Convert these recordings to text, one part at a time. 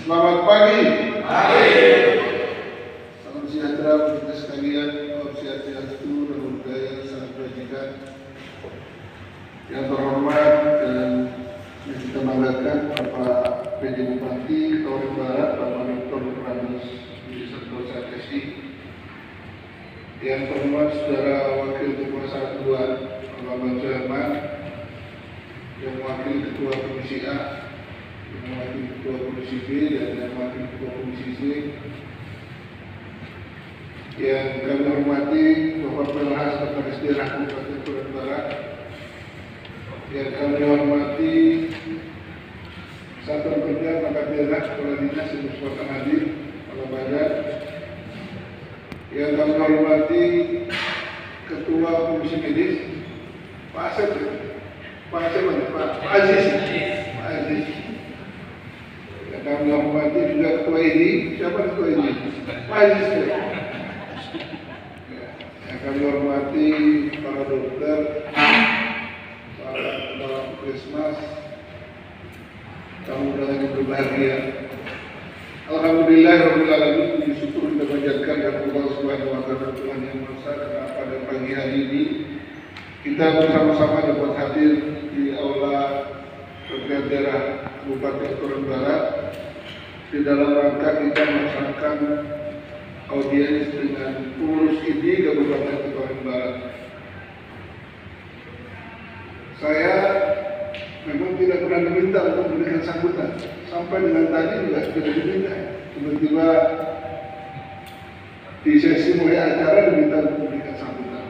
Selamat pagi. Pagi. Salam sejahtera untuk kita sekalian. Om Swastiastu, Namo Buddhaya, Salam Kebajikan. Yang terhormat dan yang kita banggakan Bapak PJ Bupati Kabupaten Barat, Bapak Dr. Ramus Santosa SI. Yang terhormat Saudara Wakil Ketua Satuan Bapak Bancurman, yang Wakil Ketua Komisi A, yang Wakil Ketua Komisi B, dan yang Wakil Ketua Komisi C. Yang kami hormati Bapak Pelhas Sekretaris Daerah Kabupaten Barat Barat, yang kami hormati Satuan Kerja Perangkat Daerah Kepala Dinas Industri Kota Hadir Kepala Badan, yang kami hormati Ketua Komisi Medis Pak Asep, Pak Aziz. Yang kami hormati juga Ketua IDI, siapa Ketua IDI? Pak Aziz. Yang kami hormati para dokter, para kepala puskesmas, tamu undangan yang berbahagia. Alhamdulillah Rabbil Alamin, puji syukur kita panjatkan kepada Allah Subhanahu wa Ta'ala, Tuhan Yang Maha Esa, karena pada pagi hari ini kita bersama-sama dapat hadir di aula Perangkat Daerah Kabupaten Barat Barat di dalam rangka kita melaksanakan audiens dengan pengurus IDI Kabupaten Barat Barat. Saya memang tidak pernah diminta untuk memberikan sambutan, sampai dengan tadi juga tidak diminta. Tiba-tiba di sesi mulai acara diminta untuk memberikan sambutan.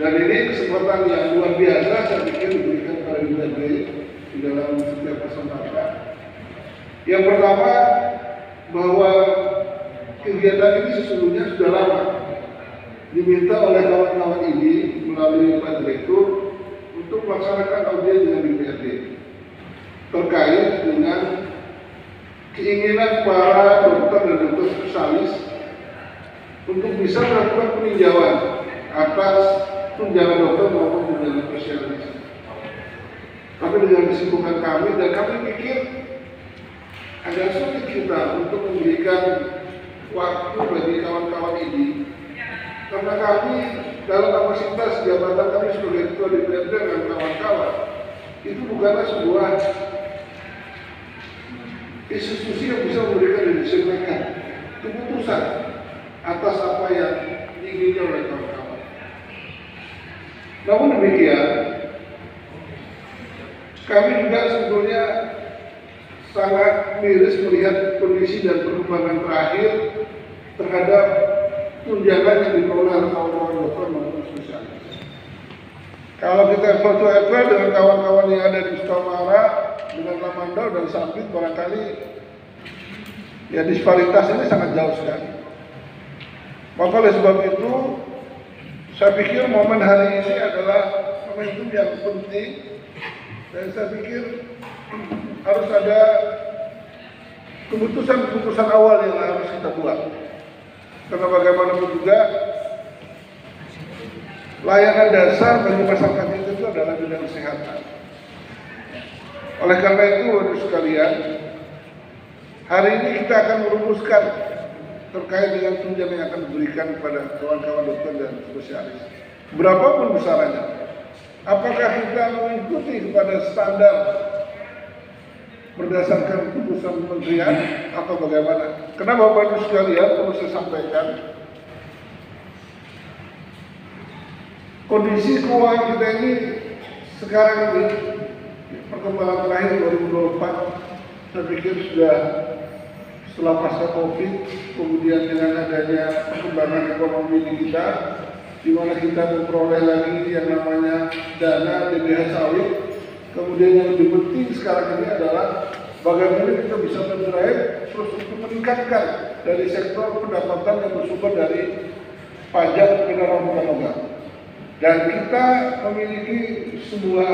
Dan ini kesempatan yang luar biasa saya pikir diberikan pada DPRD di dalam setiap kesempatan. Yang pertama, bahwa kegiatan ini sesungguhnya sudah lama diminta oleh kawan-kawan ini melalui Pak Direktur untuk melaksanakan audiens dengan DPRD terkait dengan keinginan para dokter dan dokter spesialis untuk bisa melakukan peninjauan atas tunjangan dokter maupun tunjangan spesialis. Tapi dengan kesibukan kami, dan kami pikir agak sulit kita untuk memberikan waktu bagi kawan-kawan ini, karena kami dalam kapasitas jabatan kami sebagai ketua DPRD dan kawan-kawan itu bukanlah sebuah institusi yang bisa memberikan dan disampaikan keputusan atas apa yang diinginkan oleh kawan-kawan. Namun demikian, kami juga sebetulnya sangat miris melihat kondisi dan perkembangan terakhir terhadap tunjangan yang diperoleh oleh kawan-kawan dokter maupun spesialis. Kalau kita foto-foto dengan kawan-kawan yang ada di Sukamara, dengan Lamandau dan Sampit, barangkali ya disparitas ini sangat jauh sekali. Maka oleh sebab itu, saya pikir momen hari ini adalah momentum yang penting, dan saya pikir harus ada keputusan-keputusan awal yang harus kita buat. Karena bagaimanapun juga layanan dasar bagi masyarakat itu adalah bidang kesehatan. Oleh karena itu, Bapak sekalian, hari ini kita akan merumuskan terkait dengan tunjangan yang akan diberikan kepada kawan-kawan dokter dan spesialis. Berapapun besarannya. Apakah kita mengikuti kepada standar berdasarkan keputusan kementerian atau bagaimana? Karena Bapak Ibu sekalian, perlu saya sampaikan, kondisi keuangan kita ini sekarang ini, perkembangan terakhir 2024, saya pikir sudah setelah pasca Covid, kemudian dengan adanya perkembangan ekonomi di kita, di mana kita memperoleh lagi yang namanya dana DBH sawit. Kemudian yang lebih penting sekarang ini adalah bagaimana kita bisa mendrive terus untuk meningkatkan dari sektor pendapatan yang bersumber dari pajak kendaraan bermotor. Dan kita memiliki sebuah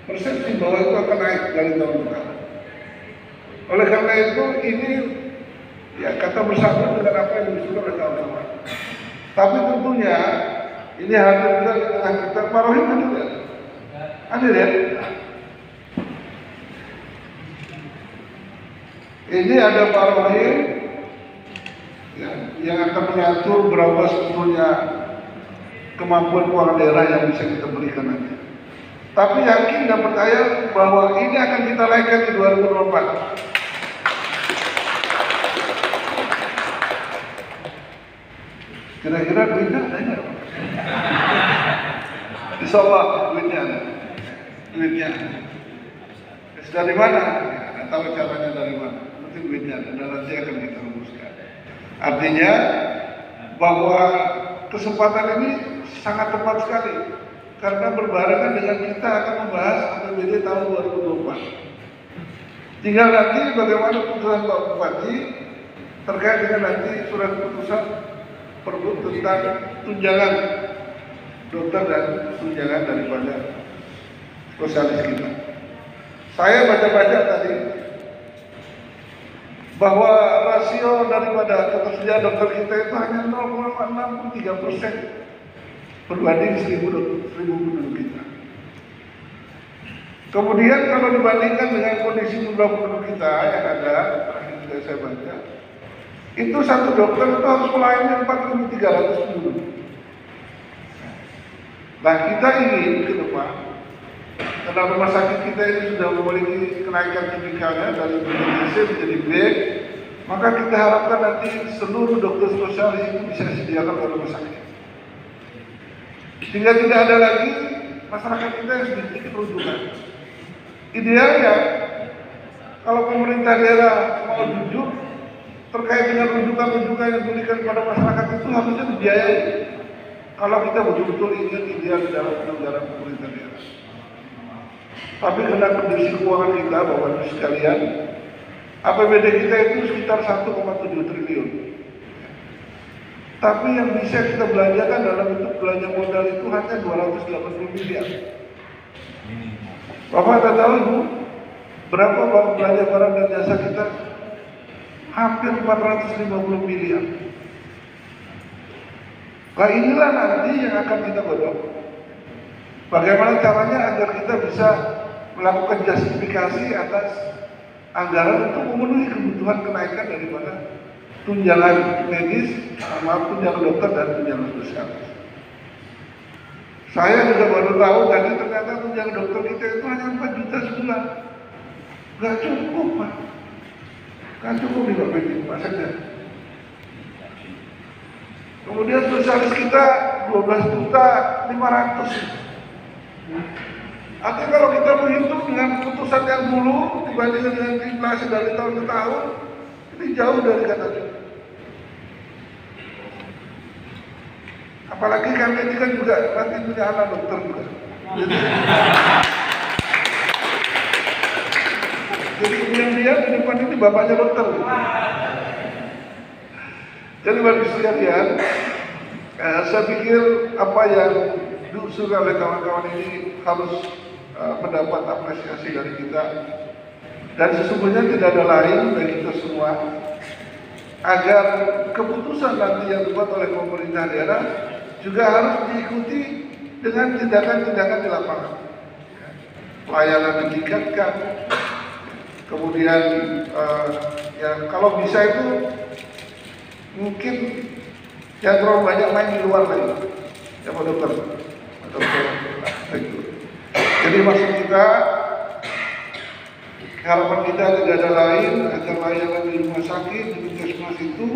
persepsi bahwa itu akan naik dari tahun ke tahun. Oleh karena itu, ini ya kata bersama dengan apa yang disusun oleh kawan-kawan. Tapi tentunya ini hadir juga di tengah kita. Pak Rohim hadir ya? Ini ada Pak Rohim ya, yang akan mengatur berapa sebetulnya kemampuan keuangan daerah yang bisa kita berikan nanti. Tapi yakin dan percaya bahwa ini akan kita naikkan di 2024. Kira-kira duitnya ada nggak? Insya Allah duitnya ada. Duitnya ada. Dari mana? Ya, nggak tahu caranya dari mana. Nanti duitnya ada dan nanti akan kita rumuskan. Artinya bahwa kesempatan ini sangat tepat sekali karena berbarengan dengan kita akan membahas APBD tahun 2024. Tinggal nanti bagaimana keputusan Pak Bupati terkait dengan nanti surat keputusan Pergub tentang tunjangan dokter dan tunjangan daripada spesialis kita. Saya baca-baca tadi bahwa rasio daripada ketersediaan dokter kita itu hanya 0,63% berbanding 1000 penduduk kita. Kemudian kalau dibandingkan dengan kondisi jumlah penduduk kita yang ada, terakhir juga saya baca, itu satu dokter itu harus melayani 4.300 penduduk. Nah, kita ingin ke depan, karena rumah sakit kita ini sudah memiliki kenaikan tipikalnya dari C menjadi B, maka kita harapkan nanti seluruh dokter spesialis itu bisa disediakan oleh rumah sakit. Sehingga tidak ada lagi masyarakat kita yang sedikit rujukan. Idealnya, kalau pemerintah daerah mau jujur terkait dengan rujukan-rujukan yang diberikan kepada masyarakat itu harusnya dibiayai. Kalau kita betul-betul ingin ideal dalam penyelenggaraan pemerintah daerah. Tapi karena kondisi keuangan kita, Bapak Ibu sekalian, APBD kita itu sekitar 1,7 triliun. Tapi yang bisa kita belanjakan dalam bentuk belanja modal itu hanya 280 miliar. Bapak ada tahu Ibu, berapa belanja barang dan jasa kita? Hampir 450 miliar. Nah inilah nanti yang akan kita godok. Bagaimana caranya agar kita bisa melakukan justifikasi atas anggaran untuk memenuhi kebutuhan kenaikan daripada tunjangan medis, tunjangan dokter dan tunjangan spesialis. Saya juga baru tahu tadi ternyata tunjangan dokter kita itu hanya 4 juta sebulan. Gak cukup Pak. Gak cukup di Bapak Ibu, Pak saja. Kemudian spesialis kita 12.500.000. Artinya kalau kita menghitung dengan keputusan yang dulu dibandingkan dengan inflasi dari tahun ke tahun, ini jauh dari kata cukup. Apalagi kami ini kan juga nanti punya anak dokter juga. Jadi dia di depan ini bapaknya dokter. Jadi bagi sekalian, saya pikir apa yang diusulkan oleh kawan-kawan ini harus mendapat apresiasi dari kita. Dan sesungguhnya tidak ada lain bagi kita semua agar keputusan nanti yang dibuat oleh pemerintah daerah juga harus diikuti dengan tindakan-tindakan di lapangan. Pelayanan ditingkatkan, kemudian ya kalau bisa itu mungkin yang terlalu banyak main di luar lagi, ya Pak Dokter. Jadi maksud kita, harapan kita tidak ada lain agar layanan di rumah sakit, di puskesmas itu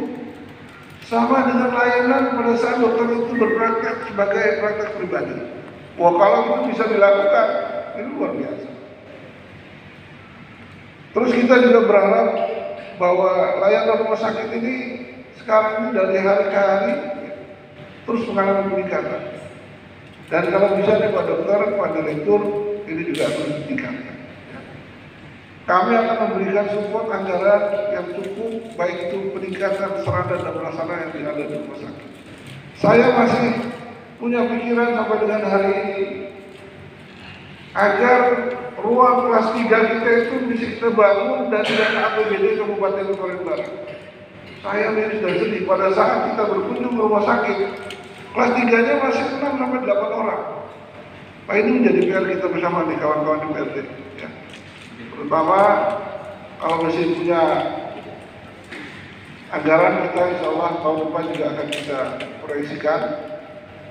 sama dengan layanan pada saat dokter itu berpraktek sebagai praktek pribadi. Wah kalau itu bisa dilakukan, ini luar biasa. Terus kita juga berharap bahwa layanan rumah sakit ini sekarang ini dari hari ke hari terus mengalami peningkatan. Dan kalau bisa nih Pak Dokter, Pak Direktur, ini juga harus ditingkatkan. Kami akan memberikan support anggaran yang cukup, baik itu peningkatan sarana dan prasarana yang ada di rumah sakit. Saya masih punya pikiran sampai dengan hari ini agar ruang kelas 3 kita itu bisa kita bangun dan tidak APBD Kabupaten Korem Barat. Saya sudah sedih pada saat kita berkunjung ke rumah sakit, kelas 3-nya masih 6-8 orang. Pak ini menjadi PR kita bersama di kawan-kawan di PRT. Ya. Terutama kalau masih punya anggaran, kita insya Allah tahun depan juga akan kita proyeksikan.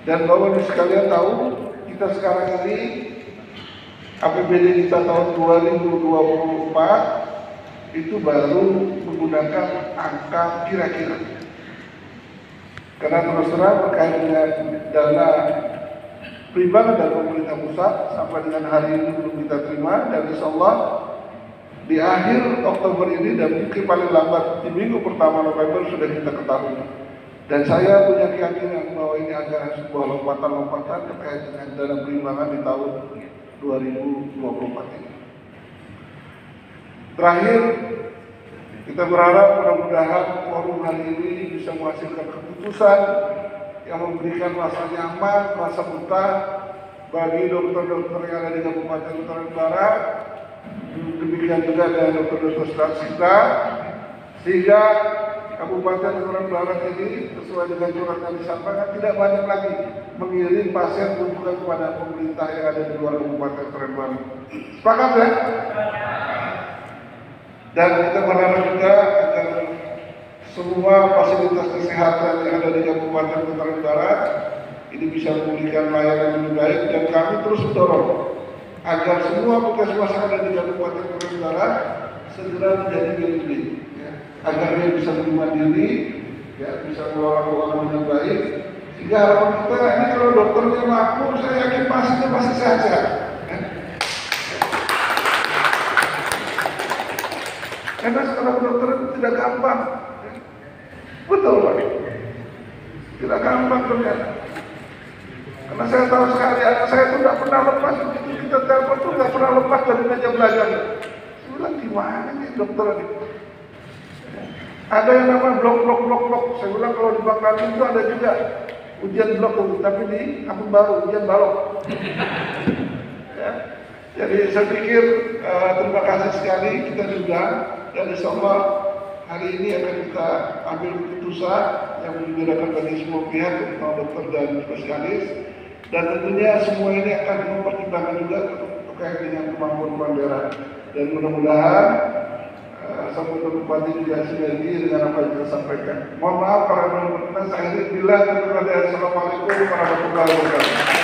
Dan Bapak Ibu sekalian tahu, kita sekarang ini APBD kita tahun 2024 itu baru menggunakan angka kira-kira. Karena terus terang berkait dengan dana pribadi dari pemerintah pusat sampai dengan hari ini belum kita terima, dan insya Allah di akhir Oktober ini dan mungkin paling lambat di minggu pertama November sudah kita ketahui. Dan saya punya keyakinan bahwa ini adalah sebuah lompatan-lompatan terkait dengan dana perimbangan di tahun 2024 ini. Terakhir, kita berharap mudah-mudahan forum hari ini bisa menghasilkan keputusan yang memberikan rasa nyaman, rasa betah bagi dokter-dokter yang ada di Kabupaten Utara Barat, demikian juga dengan dokter-dokter status kita, sehingga Kabupaten Utara Barat ini sesuai dengan surat yang disampaikan tidak banyak lagi mengirim pasien rujukan kepada pemerintah yang ada di luar Kabupaten Utara Barat. Sepakat ya? Dan kita berharap juga agar semua fasilitas kesehatan yang ada di Kabupaten Utara Barat ini bisa memberikan layanan yang lebih baik, dan kami terus mendorong agar semua puskesmas yang ada di Kabupaten Utara Barat segera menjadi milik, ya, agar dia bisa mandiri, ya, bisa mengelola keuangan dengan baik, sehingga harapan kita ini kalau dokternya makmur, saya yakin pasiennya pasti sehat-sehat. Ya. Karena sekarang dokter itu tidak gampang, ya. Betul Pak, tidak gampang ternyata. Karena saya tahu sekali, anak saya itu tidak pernah lepas, begitu kita telepon itu tidak pernah lepas dari meja belajar. Saya bilang gimana nih dokter ini? Ada yang namanya blok. Saya bilang kalau di Bang Nadim itu ada juga ujian blok, tapi di akun baru ujian balok. Ya. Jadi saya pikir terima kasih sekali kita diundang, dan insya Allah hari ini akan kita ambil keputusan yang membedakan bagi semua pihak, terutama dokter dan spesialis, dan tentunya semua ini akan mempertimbangkan juga terkait dengan kemampuan daerah, dan mudah-mudahan sampai Bupati juga sinergi dengan apa yang kita sampaikan. Mohon maaf kalau belum berkenan, saya bilang kepada Assalamualaikum warahmatullahi wabarakatuh.